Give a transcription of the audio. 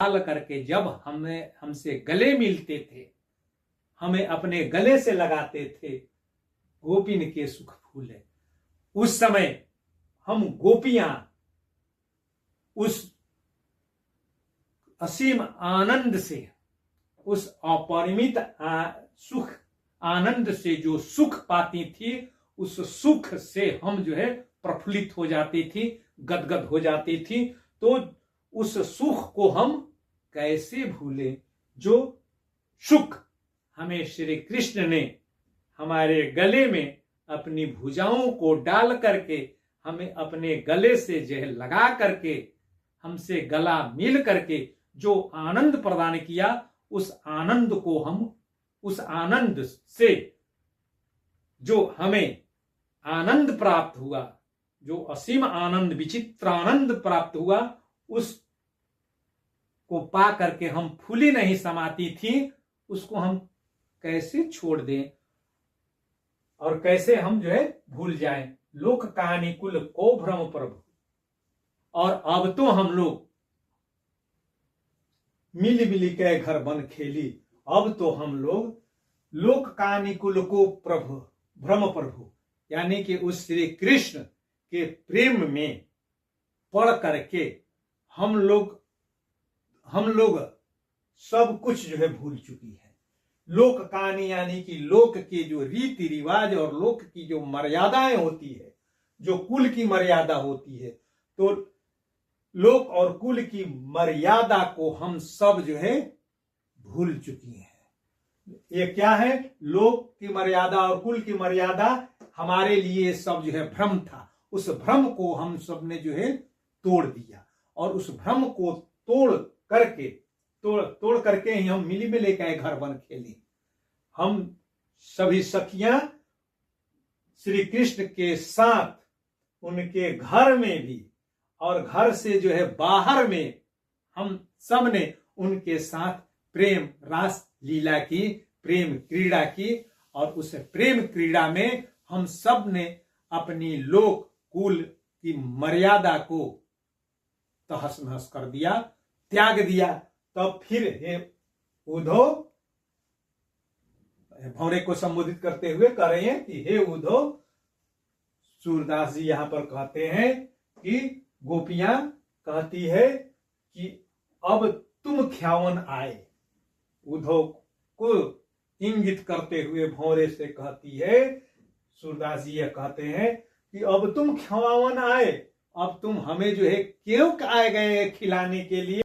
डाल करके जब हमसे गले मिलते थे, हमें अपने गले से लगाते थे, गोपिन के सुख फूले। उस समय हम गोपियां उस असीम आनंद से, उस अपरिमित सुख आनंद से जो सुख पाती थी, उस सुख से हम जो है प्रफुल्लित हो जाती थी, गदगद हो जाती थी। तो उस सुख को हम कैसे भूले जो सुख हमें श्री कृष्ण ने हमारे गले में अपनी भुजाओं को डाल करके, हमें अपने गले से जो है लगा करके, हमसे गला मिल करके जो आनंद प्रदान किया, उस आनंद को हम, उस आनंद से जो हमें आनंद प्राप्त हुआ, जो असीम आनंद, विचित्र आनंद प्राप्त हुआ, उस को पा करके हम फूली नहीं समाती थी, उसको हम कैसे छोड़ दें और कैसे हम जो है भूल जाएं। लोक कहानी कुल को भ्रम प्रभु। और अब तो हम लोग मिली मिली के घर बन खेली। अब तो हम लोग लोक कहानी कुल को प्रभु भ्रम प्रभु, यानी कि उस श्री कृष्ण के प्रेम में पड़ करके हम लोग सब कुछ जो है भूल चुकी है। लोक कहानी यानी कि लोक के जो रीति रिवाज और लोक की जो मर्यादाएं होती है, जो कुल की मर्यादा होती है, तो लोक और कुल की मर्यादा को हम सब जो है भूल चुकी हैं। ये क्या है? लोक की मर्यादा और कुल की मर्यादा हमारे लिए सब जो है भ्रम था। उस भ्रम को हम सब ने जो है तोड़ दिया, और उस भ्रम को तोड़ करके ही हम मिली मिले के घर बन खेली। हम सभी सखियां श्री कृष्ण के साथ उनके घर में भी और घर से जो है बाहर में हम सब ने उनके साथ प्रेम रास लीला की, प्रेम क्रीड़ा की, और उस प्रेम क्रीड़ा में हम सब ने अपनी लोक कुल की मर्यादा को तहस नहस कर दिया, त्याग दिया। तब फिर हे उद्धव, भौरे को संबोधित करते हुए कह रहे हैं कि हे उद्धव, सूरदास जी यहां पर कहते हैं कि गोपियां कहती है कि अब तुम ख्यावन आए। उद्धव को इंगित करते हुए भौरे से कहती है, सूरदास जी यह कहते हैं कि अब तुम ख्यावन आए, अब तुम हमें जो है क्यों आए गए खिलाने के लिए।